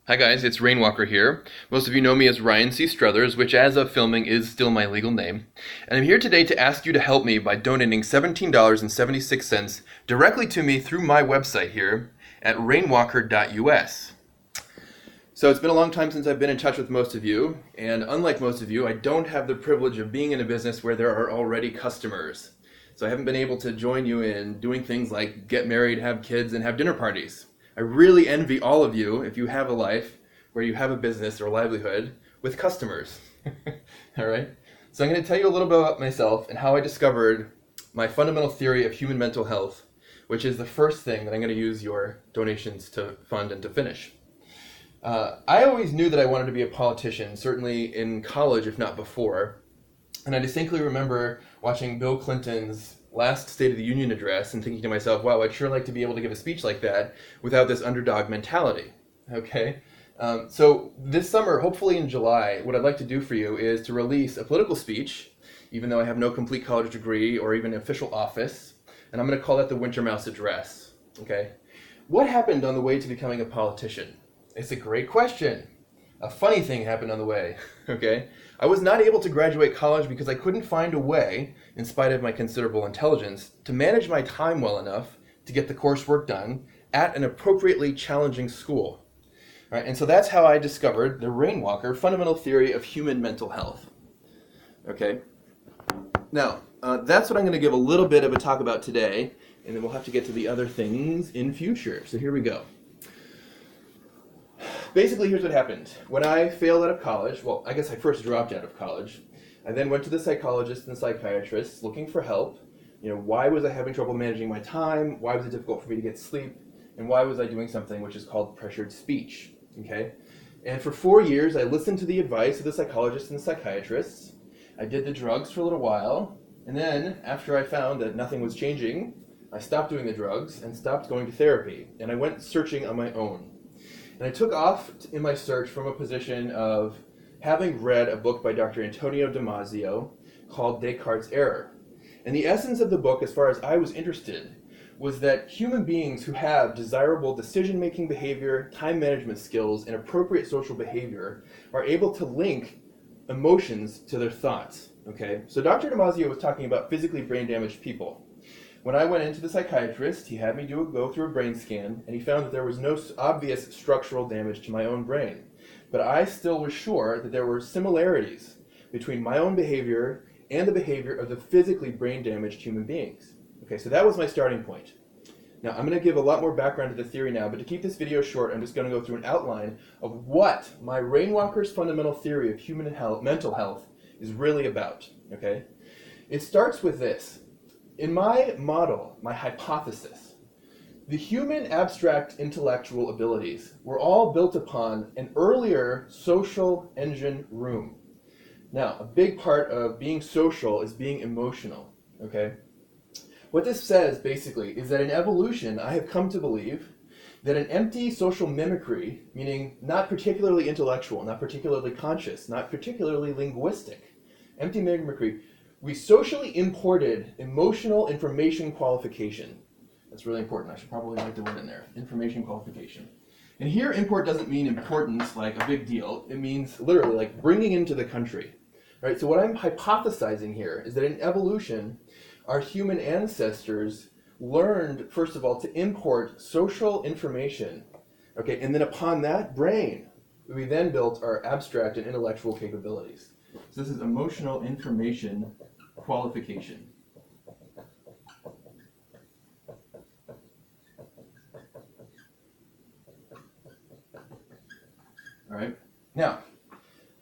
Hi guys, it's Rainwalker here. Most of you know me as Ryan C. Struthers, which as of filming is still my legal name. And I'm here today to ask you to help me by donating $17.76 directly to me through my website here at rainwalker.us. So it's been a long time since I've been in touch with most of you, and unlike most of you, I don't have the privilege of being in a business where there are already customers. So I haven't been able to join you in doing things like get married, have kids, and have dinner parties. I really envy all of you if you have a life where you have a business or livelihood with customers. All right? So I'm going to tell you a little bit about myself and how I discovered my fundamental theory of human mental health, which is the first thing that I'm going to use your donations to fund and to finish. I always knew that I wanted to be a politician, certainly in college, if not before. And I distinctly remember watching Bill Clinton's last State of the Union address and thinking to myself, wow, I'd sure like to be able to give a speech like that without this underdog mentality. Okay? So this summer, hopefully in July, what I'd like to do for you is to release a political speech, even though I have no complete college degree or even official office, and I'm going to call that the Winter Mouse Address. Okay? What happened on the way to becoming a politician? It's a great question. A funny thing happened on the way, okay? I was not able to graduate college because I couldn't find a way, in spite of my considerable intelligence, to manage my time well enough to get the coursework done at an appropriately challenging school. All right, and so that's how I discovered the Rainwalker fundamental theory of human mental health. Okay? Now, that's what I'm going to give a little bit of a talk about today, and then we'll have to get to the other things in future. So here we go. Basically, here's what happened. When I failed out of college, well, I guess I first dropped out of college. I then went to the psychologists and psychiatrists looking for help. You know, why was I having trouble managing my time? Why was it difficult for me to get sleep? And why was I doing something which is called pressured speech? Okay? And for 4 years, I listened to the advice of the psychologists and the psychiatrists. I did the drugs for a little while. And then, after I found that nothing was changing, I stopped doing the drugs and stopped going to therapy. And I went searching on my own. And I took off in my search from a position of having read a book by Dr. Antonio Damasio called Descartes' Error. And the essence of the book, as far as I was interested, was that human beings who have desirable decision-making behavior, time management skills, and appropriate social behavior are able to link emotions to their thoughts. Okay? So Dr. Damasio was talking about physically brain-damaged people. When I went into the psychiatrist, he had me go through a brain scan, and he found that there was no obvious structural damage to my own brain. But I still was sure that there were similarities between my own behavior and the behavior of the physically brain-damaged human beings. Okay, so that was my starting point. Now, I'm going to give a lot more background to the theory now, but to keep this video short, I'm just going to go through an outline of what my Rainwalker's fundamental theory of human health, mental health is really about. Okay? It starts with this. In my model, my hypothesis, the human abstract intellectual abilities were all built upon an earlier social engine room. Now, a big part of being social is being emotional, okay? What this says, basically, is that in evolution, I have come to believe that an empty social mimicry, meaning not particularly intellectual, not particularly conscious, not particularly linguistic, empty mimicry, we socially imported emotional information qualification. That's really important. I should probably write the word in there. Information qualification. And here, import doesn't mean importance, like a big deal. It means literally like bringing into the country. Right? So what I'm hypothesizing here is that in evolution, our human ancestors learned, first of all, to import social information. Okay, and then upon that brain, we then built our abstract and intellectual capabilities. So this is emotional information qualification. All right. Now,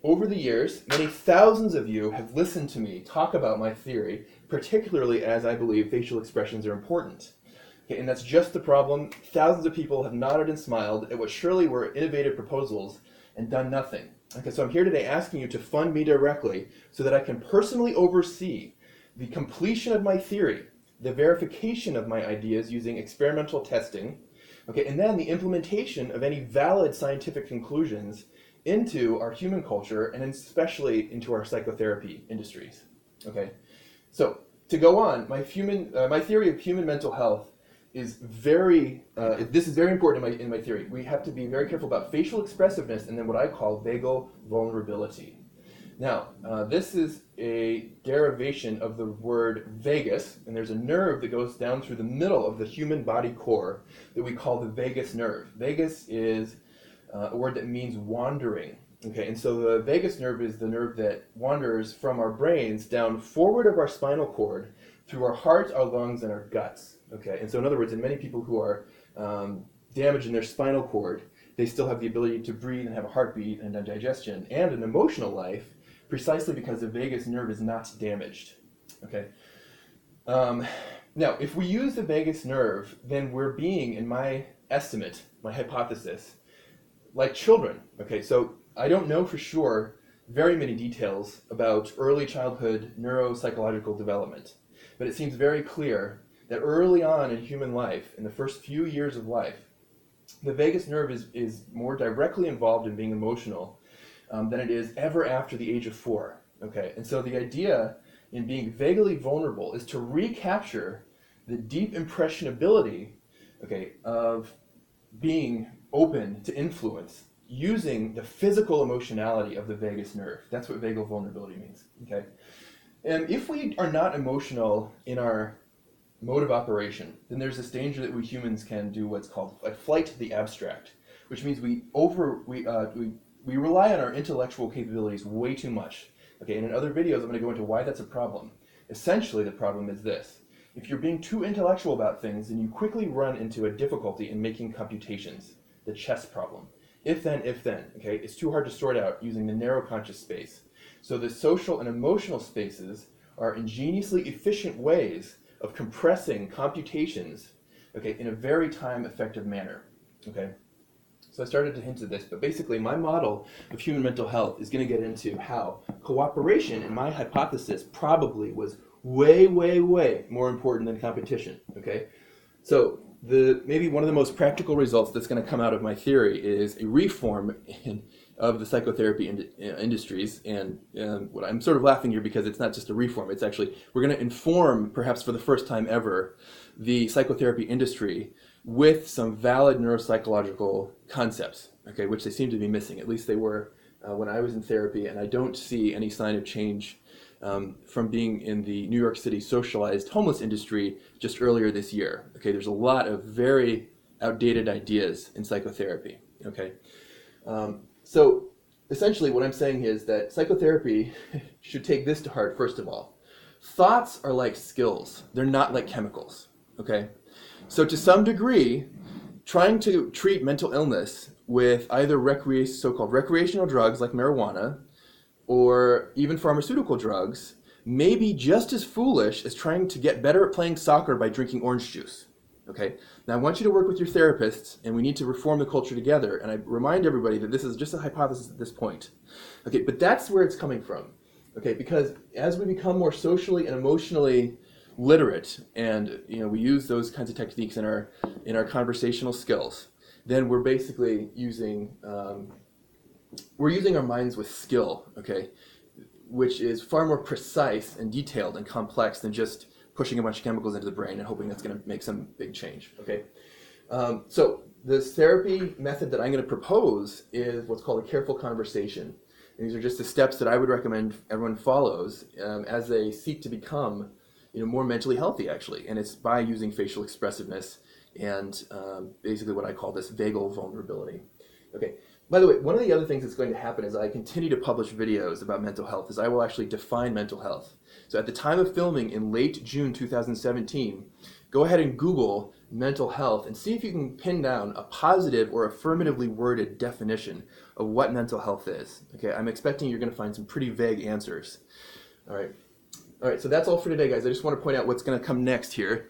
over the years, many thousands of you have listened to me talk about my theory, particularly as I believe facial expressions are important. Okay, and that's just the problem. Thousands of people have nodded and smiled at what surely were innovative proposals and done nothing. Okay, so I'm here today asking you to fund me directly so that I can personally oversee the completion of my theory, the verification of my ideas using experimental testing, okay, and then the implementation of any valid scientific conclusions into our human culture and especially into our psychotherapy industries. Okay, so to go on, my theory of human mental health is very, this is very important in my theory. We have to be very careful about facial expressiveness and then what I call vagal vulnerability. Now, this is a derivation of the word vagus, and there's a nerve that goes down through the middle of the human body core that we call the vagus nerve. Vagus is a word that means wandering. Okay, and so the vagus nerve is the nerve that wanders from our brains down forward of our spinal cord through our heart, our lungs, and our guts. Okay, and so in other words, in many people who are damaged in their spinal cord, they still have the ability to breathe and have a heartbeat and a digestion and an emotional life, precisely because the vagus nerve is not damaged. Okay. Now, if we use the vagus nerve, then we're being, in my estimate, my hypothesis, like children. Okay, so I don't know for sure very many details about early childhood neuropsychological development, but it seems very clear that early on in human life, in the first few years of life, the vagus nerve is more directly involved in being emotional than it is ever after the age of 4. Okay, and so the idea in being vagally vulnerable is to recapture the deep impressionability, okay, of being open to influence using the physical emotionality of the vagus nerve. That's what vagal vulnerability means. Okay, and if we are not emotional in our mode of operation, then there's this danger that we humans can do what's called a flight to the abstract, which means we rely on our intellectual capabilities way too much. Okay, and in other videos, I'm going to go into why that's a problem. Essentially, the problem is this. If you're being too intellectual about things, then you quickly run into a difficulty in making computations, the chess problem. If then, okay? It's too hard to sort out using the narrow conscious space. So the social and emotional spaces are ingeniously efficient ways of compressing computations, okay, in a very time-effective manner, okay? So I started to hint at this, but basically my model of human mental health is going to get into how cooperation, in my hypothesis, probably was way, way, way more important than competition, okay? So maybe one of the most practical results that's going to come out of my theory is a reform of the psychotherapy industries, and what I'm sort of laughing here because it's not just a reform, it's actually, we're going to inform, perhaps for the first time ever, the psychotherapy industry with some valid neuropsychological concepts, okay, which they seem to be missing. At least they were when I was in therapy, and I don't see any sign of change from being in the New York City socialized homeless industry just earlier this year. Okay, there's a lot of very outdated ideas in psychotherapy. Okay, so essentially what I'm saying is that psychotherapy should take this to heart. First of all, thoughts are like skills; they're not like chemicals. Okay. So to some degree, trying to treat mental illness with either so-called recreational drugs like marijuana or even pharmaceutical drugs may be just as foolish as trying to get better at playing soccer by drinking orange juice. Okay? Now I want you to work with your therapists, and we need to reform the culture together, and I remind everybody that this is just a hypothesis at this point. Okay, but that's where it's coming from. Okay, because as we become more socially and emotionally literate, and we use those kinds of techniques in our conversational skills, then we're basically using our minds with skill, okay, which is far more precise and detailed and complex than just pushing a bunch of chemicals into the brain and hoping that's going to make some big change. Okay, so this therapy method that I'm going to propose is what's called a careful conversation. And these are just the steps that I would recommend everyone follows as they seek to become more mentally healthy, actually, and it's by using facial expressiveness and basically what I call this vagal vulnerability. Okay. By the way, one of the other things that's going to happen as I continue to publish videos about mental health is I will actually define mental health. So at the time of filming in late June 2017, go ahead and Google mental health and see if you can pin down a positive or affirmatively worded definition of what mental health is. Okay, I'm expecting you're going to find some pretty vague answers. All right, so that's all for today, guys. I just want to point out what's going to come next here.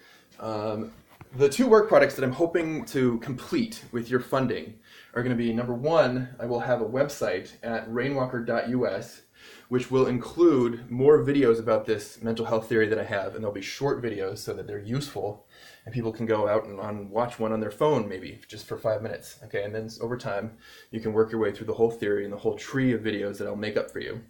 The 2 work products that I'm hoping to complete with your funding are going to be, number 1, I will have a website at rainwalker.us, which will include more videos about this mental health theory that I have, and they'll be short videos so that they're useful, and people can go out and watch one on their phone, maybe, just for 5 minutes. Okay, and then over time, you can work your way through the whole theory and the whole tree of videos that I'll make up for you.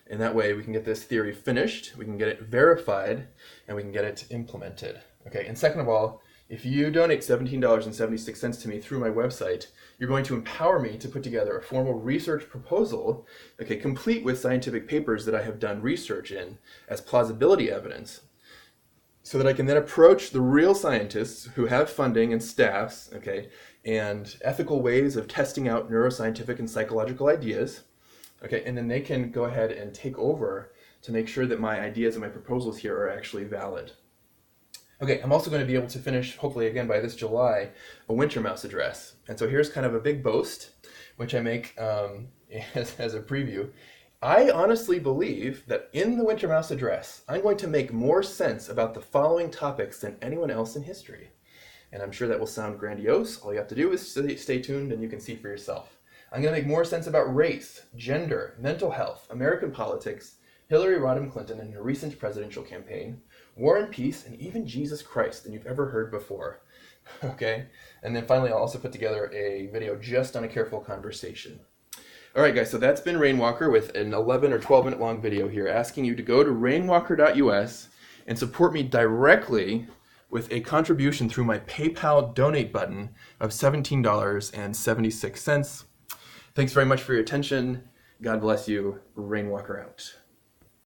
And that way we can get this theory finished, we can get it verified, and we can get it implemented. Okay, and second of all, If you donate $17.76 to me through my website, you're going to empower me to put together a formal research proposal, okay, complete with scientific papers that I have done research in as plausibility evidence, so that I can then approach the real scientists who have funding and staffs, okay, and ethical ways of testing out neuroscientific and psychological ideas, okay, and then they can go ahead and take over to make sure that my ideas and my proposals here are actually valid. Okay, I'm also going to be able to finish, hopefully again by this July, a Winter Mouse address. And so here's kind of a big boast, which I make as a preview. I honestly believe that in the Winter Mouse address, I'm going to make more sense about the following topics than anyone else in history. And I'm sure that will sound grandiose. All you have to do is stay tuned and you can see for yourself. I'm going to make more sense about race, gender, mental health, American politics, Hillary Rodham Clinton and her recent presidential campaign, war and peace, and even Jesus Christ than you've ever heard before. Okay? And then finally, I'll also put together a video just on a careful conversation. All right, guys, so that's been Rainwalker with an 11 or 12 minute long video here asking you to go to rainwalker.us and support me directly with a contribution through my PayPal donate button of $17.76. Thanks very much for your attention. God bless you. Rainwalker out.